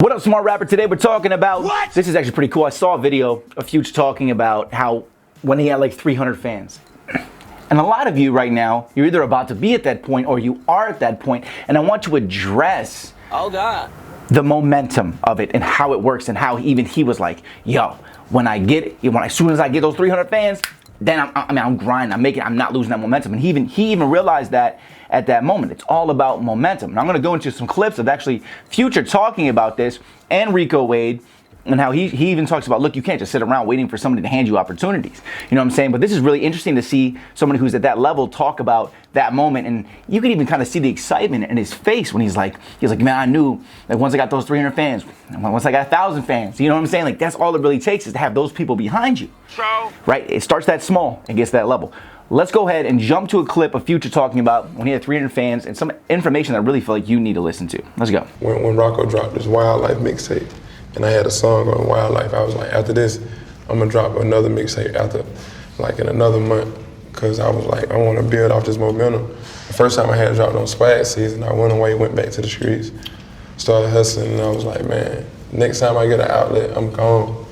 What up, Smart Rapper? Today we're talking about... What? This is actually pretty cool. I saw a video of Future talking about how when he had like 300 fans. And a lot of you right now, you're either about to be at that point or you are at that point. And I want to address the momentum of it and how it works and how even he was like, yo, as soon as I get those 300 fans, then I'm grinding, I'm not losing that momentum. And he even realized that at that moment. It's all about momentum. And I'm gonna go into some clips of actually Future talking about this and Rico Wade and how he even talks about, look, you can't just sit around waiting for somebody to hand you opportunities. You know what I'm saying? But this is really interesting to see somebody who's at that level talk about that moment. And you can even kind of see the excitement in his face when he's like, man, I knew like once I got those 300 fans, once I got 1,000 fans, you know what I'm saying? Like that's all it really takes is to have those people behind you. True. Right? It starts that small and gets to that level. Let's go ahead and jump to a clip of Future talking about when he had 300 fans and some information that I really feel like you need to listen to. Let's go. When Rocco dropped this Wildlife mixtape, and I had a song on Wildlife, I was like, after this, I'm gonna drop another mixtape after, like in another month, because I was like, I wanna build off this momentum. The first time I had dropped on Swag Season, I went away, went back to the streets, started hustling, and I was like, man, next time I get an outlet, I'm gone.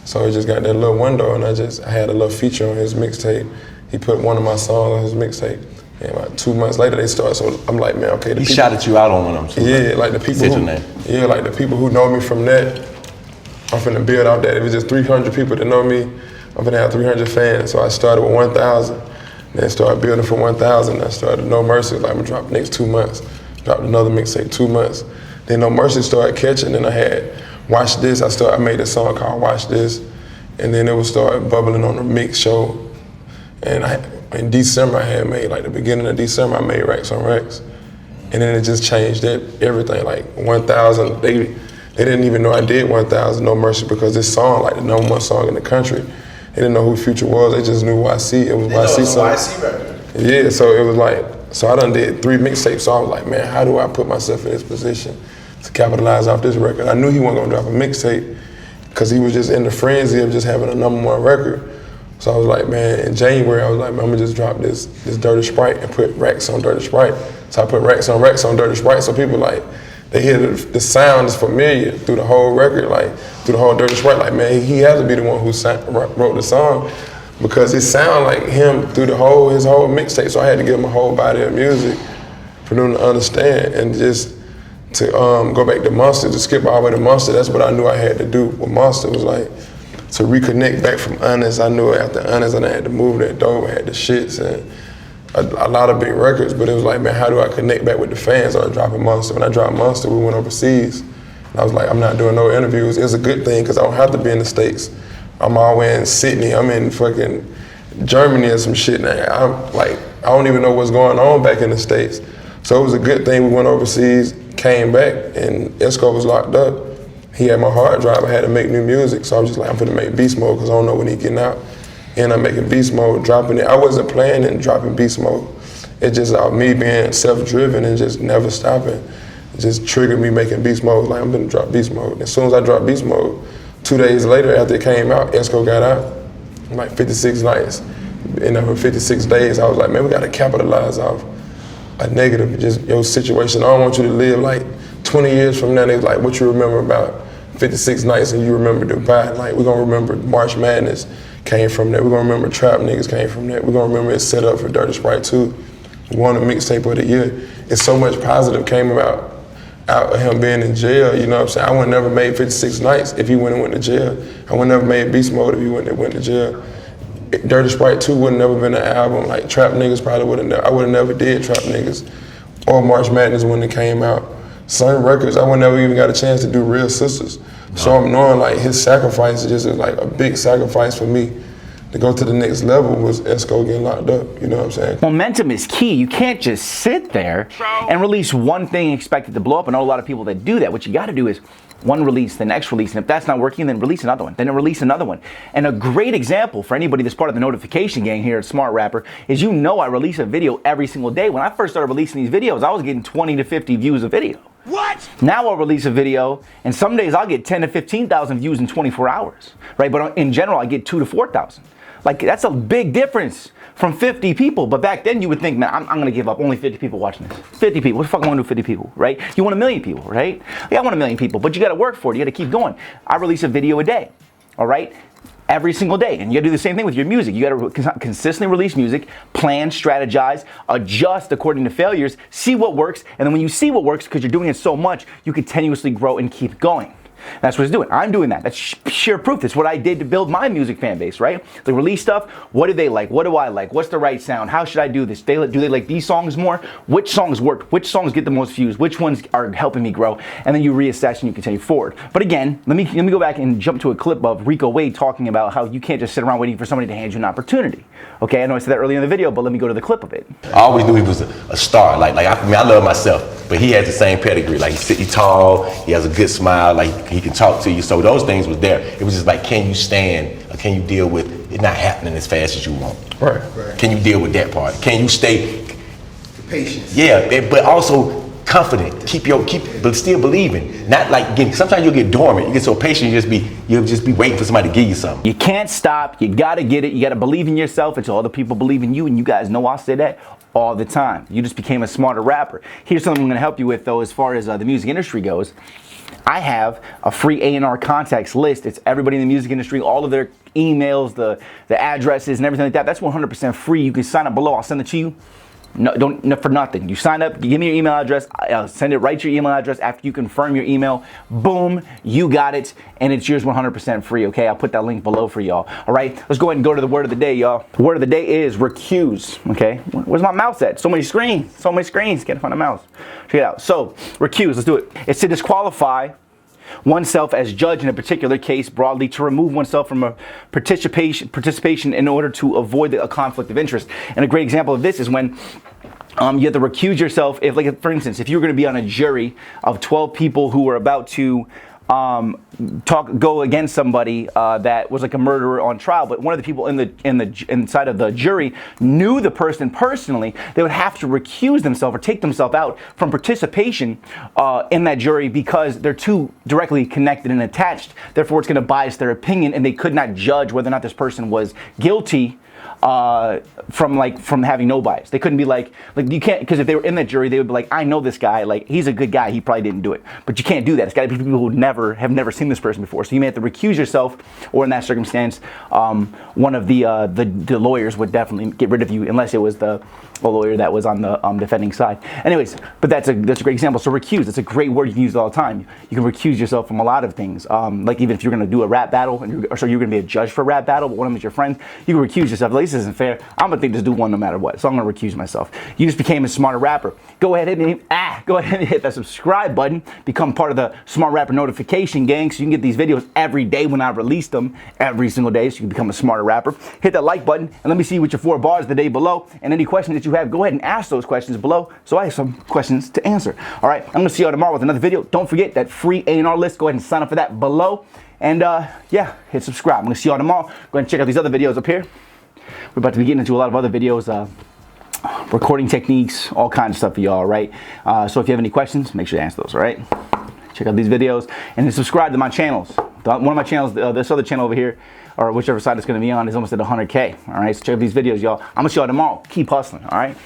So it just got that little window, and I had a little feature on his mixtape. He put one of my songs on his mixtape. And about 2 months later, they started. So I'm like, man, okay. He shouted you out on one of them. Yeah, like the people like the people who know me from that, I'm finna build off that. If it's just 300 people that know me, I'm finna have 300 fans. So I started with 1,000, then started building from 1,000. I started No Mercy, like I'm gonna drop next 2 months. Dropped another mixtape 2 months. Then No Mercy started catching, then I had Watch This. I made a song called Watch This, and then it would start bubbling on the mix show. And in December, I had made, like the beginning of December, I made Racks on Racks. And then it just changed everything, like 1,000, they didn't even know I did 1,000 No Mercy because this song, like the #1 song in the country, they didn't know who Future was, they just knew YC, it was YC song. YC record. Yeah, so it was like, so I done did 3 mixtapes, so I was like, man, how do I put myself in this position to capitalize off this record? I knew he wasn't gonna drop a mixtape because he was just in the frenzy of just having a #1 record. So I was like, man, in January, I was like, man, I'm gonna just drop this Dirty Sprite and put Racks on Dirty Sprite. So I put Racks on Dirty Sprite, so people like, they hear the sound is familiar through the whole record, like through the whole Dirty Sprite. Like, man, he has to be the one who wrote the song because it sounded like him through his whole mixtape. So I had to give him a whole body of music for them to understand. And just to go back to Monster, to skip all the way to Monster, that's what I knew I had to do with Monster, was like, to reconnect back from Honest. I knew after Honest, I had to move that dope, I had the shits and a lot of big records, but it was like, man, how do I connect back with the fans? I was dropping Monster. When I dropped Monster, we went overseas. And I was like, I'm not doing no interviews. It's a good thing, because I don't have to be in the States. I'm all the way in Sydney, I'm in fucking Germany or some shit now. I'm like, I don't even know what's going on back in the States. So it was a good thing we went overseas, came back, and Esco was locked up. He had my hard drive, I had to make new music, so I was just like, I'm gonna make Beast Mode because I don't know when he getting out. And I'm making Beast Mode, dropping it. I wasn't planning dropping Beast Mode. It's just me being self-driven and just never stopping. It just triggered me making Beast Mode, like I'm gonna drop Beast Mode. As soon as I dropped Beast Mode, 2 days later after it came out, Esco got out, like 56 nights. And over 56 days, I was like, man, we gotta capitalize off a negative, just your situation. I don't want you to live like 20 years from now, they was like, what you remember about 56 nights and you remember Dubai? Like, we're gonna remember March Madness came from that. We're gonna remember Trap Niggas came from that. We're gonna remember it set up for Dirty Sprite 2. Won a mixtape of the year. It's so much positive came out of him being in jail, you know what I'm saying? I would never made 56 nights if he wouldn't went to jail. I would never made Beast Mode if he wouldn't have went to jail. Dirty Sprite 2 would never been an album. Like Trap Niggas probably would have I would have never did Trap Niggas or March Madness when it came out. Sun Records, I would never even got a chance to do Real Sisters. So I'm knowing like his sacrifice is just like a big sacrifice for me. To go to the next level was Esco getting locked up, you know what I'm saying? Momentum is key. You can't just sit there and release one thing and expect it to blow up. I know a lot of people that do that. What you gotta do is one release, the next release, and if that's not working, then release another one, then release another one. And a great example for anybody that's part of the notification gang here at Smart Rapper is, you know, I release a video every single day. When I first started releasing these videos, I was getting 20 to 50 views a video. What? Now I'll release a video, and some days I'll get 10 to 15,000 views in 24 hours, right? But in general, I get 2 to 4,000. Like, that's a big difference from 50 people. But back then you would think, man, I'm gonna give up. Only 50 people watching this. 50 people, what the fuck I wanna do with 50 people, right? You want 1 million people, right? Yeah, I want 1 million people, but you gotta work for it. You gotta keep going. I release a video a day, all right? Every single day. And you gotta do the same thing with your music. You gotta consistently release music, plan, strategize, adjust according to failures, see what works, and then when you see what works, because you're doing it so much, you continuously grow and keep going. That's what it's doing. I'm doing that. That's sheer proof. That's what I did to build my music fan base, right? The release stuff. What do they like? What do I like? What's the right sound? How should I do this? Do they like these songs more? Which songs work? Which songs get the most views? Which ones are helping me grow? And then you reassess and you continue forward. But again, let me go back and jump to a clip of Rico Wade talking about how you can't just sit around waiting for somebody to hand you an opportunity. Okay, I know I said that earlier in the video, but let me go to the clip of it. I always knew he was a star. I love myself, but he has the same pedigree. Like, he's tall, he has a good smile, like he can talk to you. So those things was there. It was just like, can you stand or can you deal with it not happening as fast as you want? Right. Can you deal with that part? Can you stay Patience. Yeah, but also confident. But still believing. Not like sometimes you'll get dormant. You get so patient, you'll just be waiting for somebody to give you something. You can't stop. You gotta get it. You gotta believe in yourself until other people believe in you. And you guys know I say that all the time. You just became a smarter rapper. Here's something I'm gonna help you with though, as far as the music industry goes. I have a free A&R contacts list. It's everybody in the music industry, all of their emails, the addresses and everything like that. That's 100% free. You can sign up below. I'll send it to you. No, for nothing. You sign up, give me your email address, I'll send it right to your email address after you confirm your email. Boom, you got it, and it's yours 100% free, okay? I'll put that link below for y'all, all right? Let's go ahead and go to the word of the day, y'all. The word of the day is recuse, okay? Where's my mouse at? So many screens, can't find a mouse. Check it out. So, recuse, let's do it. It's to disqualify oneself as judge in a particular case, broadly to remove oneself from a participation in order to avoid a conflict of interest. And a great example of this is when you have to recuse yourself. If, like, for instance, if you're going to be on a jury of 12 people who are about to go against somebody that was like a murderer on trial, but one of the people inside of the jury knew the person personally, they would have to recuse themselves or take themselves out from participation in that jury because they're too directly connected and attached. Therefore, it's going to bias their opinion, and they could not judge whether or not this person was guilty from having no bias. They couldn't be like you can't, because if they were in that jury, they would be like, I know this guy, like he's a good guy, he probably didn't do it. But you can't do that. It's got to be people who have never seen this person before. So you may have to recuse yourself, or in that circumstance, one of the lawyers would definitely get rid of you, unless it was the lawyer that was on the defending side. Anyways, but that's a great example. So recuse, it's a great word you can use all the time. You can recuse yourself from a lot of things. Like even if you're going to do a rap battle, you're going to be a judge for a rap battle, but one of them is your friend, you can recuse yourself. Like, this isn't fair. I'm going to think this dude won no matter what, so I'm going to recuse myself. You just became a smarter rapper. Go ahead and hit that subscribe button. Become part of the Smart Rapper notification gang, so you can get these videos every day when I release them, every single day, so you can become a smarter rapper. Hit that like button, and let me see what your 4 bars the day below, and any questions that you have, go ahead and ask those questions below, so I have some questions to answer. All right, I'm going to see you all tomorrow with another video. Don't forget that free A&R list. Go ahead and sign up for that below, and yeah, hit subscribe. I'm going to see you all tomorrow. Go ahead and check out these other videos up here. We're about to be getting into a lot of other videos, recording techniques, all kinds of stuff for y'all, right? So if you have any questions, make sure to answer those, all right? Check out these videos, and then subscribe to my channels. One of my channels, this other channel over here, or whichever side it's going to be on, is almost at 100K, all right? So check out these videos, y'all. I'm going to see y'all tomorrow. Keep hustling, all right?